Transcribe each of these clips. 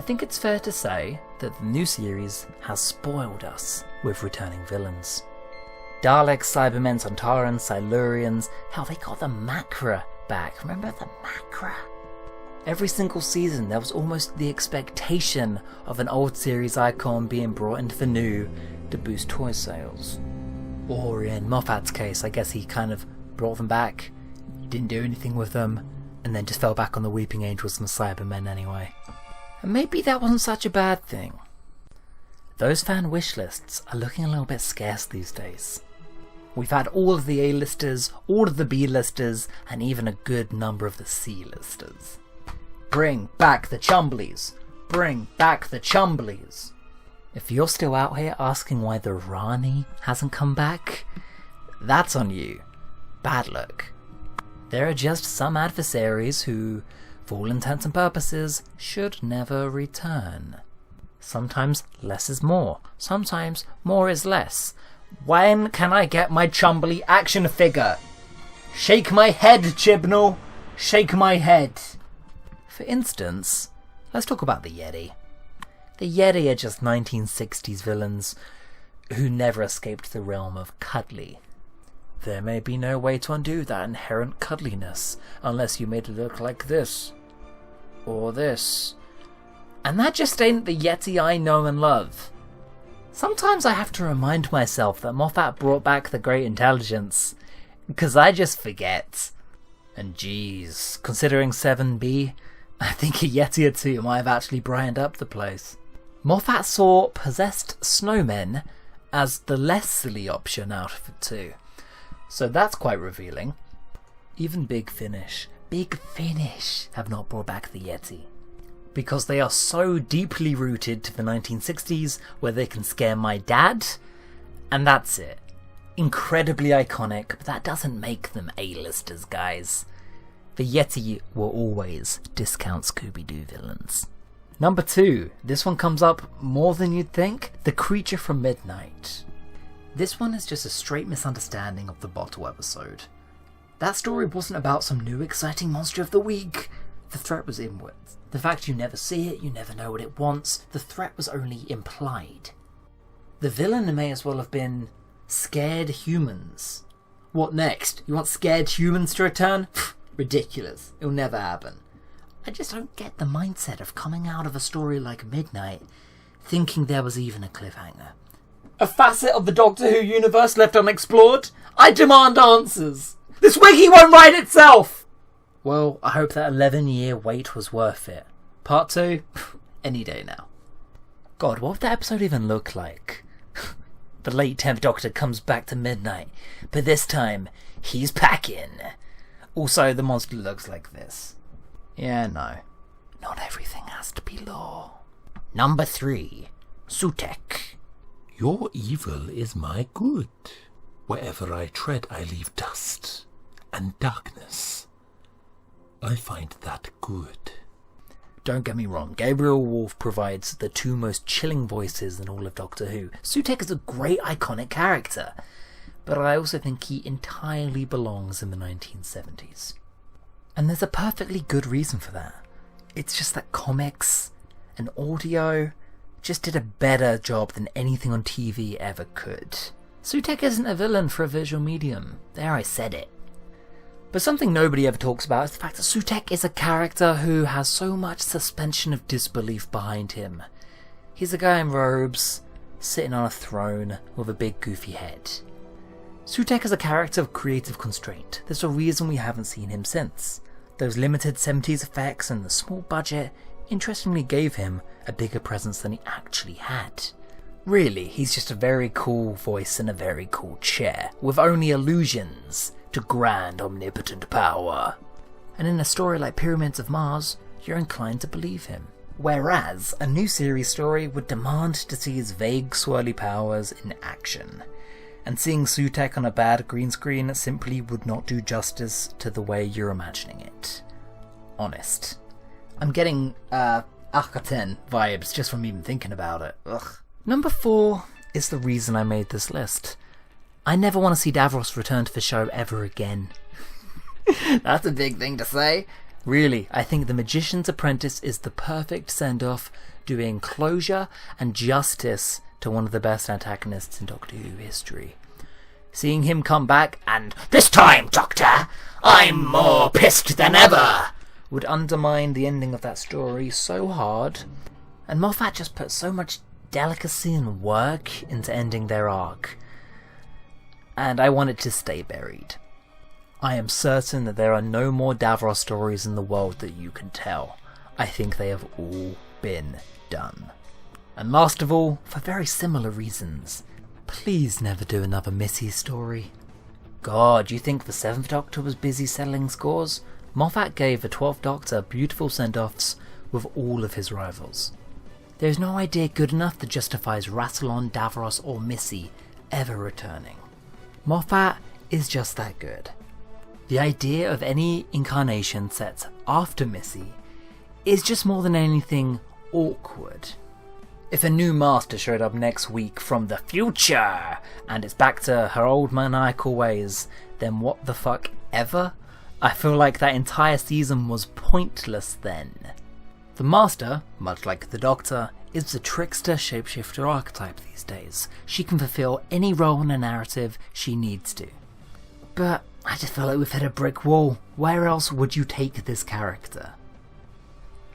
I think it's fair to say that the new series has spoiled us with returning villains. Daleks, Cybermen, Sontarans, Silurians, hell, they got the Macra back. Remember the Macra? Every single season there was almost the expectation of an old series icon being brought into the new to boost toy sales. Or in Moffat's case, I guess he kind of brought them back, didn't do anything with them, and then just fell back on the Weeping Angels and the Cybermen anyway. And maybe that wasn't such a bad thing. Those fan wish lists are looking a little bit scarce these days. We've had all of the A-listers, all of the B-listers, and even a good number of the C-listers. Bring back the Chumblies! Bring back the Chumblies! If you're still out here asking why the Rani hasn't come back, that's on you. Bad luck. There are just some adversaries who, for all intents and purposes, should never return. Sometimes less is more. Sometimes more is less. When can I get my Chumbly action figure? Shake my head, Chibnall! Shake my head! For instance, let's talk about the Yeti. The Yeti are just 1960s villains who never escaped the realm of cuddly. There may be no way to undo that inherent cuddliness unless you made it look like this. Or this. And that just ain't the Yeti I know and love. Sometimes I have to remind myself that Moffat brought back the Great Intelligence, because I just forget. And geez, considering 7B, I think a Yeti or two might have actually brightened up the place. Moffat saw possessed snowmen as the less silly option out of the two, so that's quite revealing. Even Big Finish have not brought back the Yeti, because they are so deeply rooted to the 1960s where they can scare my dad, and that's it. Incredibly iconic, but that doesn't make them A-listers, guys. The Yeti were always discount Scooby-Doo villains. Number 2, this one comes up more than you'd think, The Creature from Midnight. This one is just a straight misunderstanding of the Bottle episode. That story wasn't about some new exciting monster of the week. The threat was inwards. The fact you never see it, you never know what it wants, the threat was only implied. The villain may as well have been scared humans. What next? You want scared humans to return? Ridiculous. It'll never happen. I just don't get the mindset of coming out of a story like Midnight thinking there was even a cliffhanger. A facet of the Doctor Who universe left unexplored? I demand answers! This wiki won't write itself! Well, I hope that 11-year wait was worth it. Part 2? Any day now. God, what would that episode even look like? The late 10th Doctor comes back to Midnight, but this time, he's packing. Also, the monster looks like this. Yeah, no. Not everything has to be law. Number 3. Sutekh. Your evil is my good. Wherever I tread, I leave dust and darkness. I find that good. Don't get me wrong, Gabriel Wolfe provides the two most chilling voices in all of Doctor Who. Sutekh is a great iconic character, but I also think he entirely belongs in the 1970s. And there's a perfectly good reason for that. It's just that comics and audio just did a better job than anything on TV ever could. Sutekh isn't a villain for a visual medium. There, I said it. But something nobody ever talks about is the fact that Sutekh is a character who has so much suspension of disbelief behind him. He's a guy in robes, sitting on a throne with a big goofy head. Sutekh is a character of creative constraint. There's a reason we haven't seen him since. Those limited 70s effects and the small budget interestingly gave him a bigger presence than he actually had. Really, he's just a very cool voice in a very cool chair, with only allusions to grand omnipotent power. And in a story like Pyramids of Mars, you're inclined to believe him. Whereas a new series story would demand to see his vague swirly powers in action. And seeing Sutekh on a bad green screen simply would not do justice to the way you're imagining it. Honest. I'm getting Akaten vibes just from even thinking about it. Ugh. Number 4 is the reason I made this list. I never want to see Davros return to the show ever again. That's a big thing to say. Really, I think The Magician's Apprentice is the perfect send-off, doing closure and justice to one of the best antagonists in Doctor Who history. Seeing him come back and, "This time, Doctor, I'm more pissed than ever," would undermine the ending of that story so hard. And Moffat just put so much delicacy and work into ending their arc. And I want it to stay buried. I am certain that there are no more Davros stories in the world that you can tell. I think they have all been done. And last of all, for very similar reasons, please never do another Missy story. God, you think the 7th Doctor was busy settling scores? Moffat gave the 12th Doctor beautiful send-offs with all of his rivals. There is no idea good enough that justifies Rassilon, Davros or Missy ever returning. Moffat is just that good. The idea of any incarnation set after Missy is just more than anything awkward. If a new master showed up next week from the future and it's back to her old maniacal ways, then what the fuck ever? I feel like that entire season was pointless then. The Master, much like the Doctor, is the trickster shapeshifter archetype these days. She can fulfill any role in a narrative she needs to. But I just feel like we've hit a brick wall. Where else would you take this character?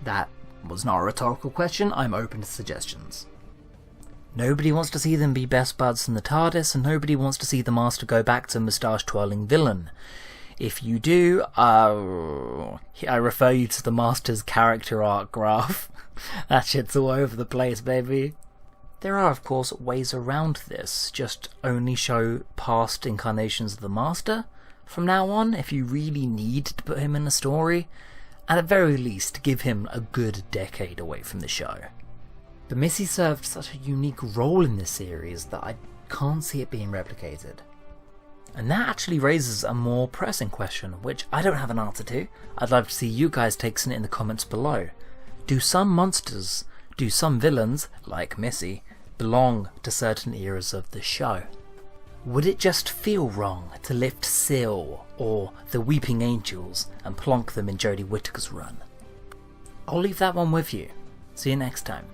That was not a rhetorical question, I'm open to suggestions. Nobody wants to see them be best buds in the TARDIS, and nobody wants to see the Master go back to moustache-twirling villain. If you do, I refer you to the Master's character arc graph. That shit's all over the place, baby. There are, of course, ways around this. Just only show past incarnations of the Master from now on, if you really need to put him in a story. And at very least, give him a good decade away from the show. But Missy served such a unique role in this series that I can't see it being replicated. And that actually raises a more pressing question, which I don't have an answer to. I'd love to see you guys take some in the comments below. Do some monsters, do some villains, like Missy, belong to certain eras of the show? Would it just feel wrong to lift Syl or the Weeping Angels and plonk them in Jodie Whittaker's run? I'll leave that one with you. See you next time.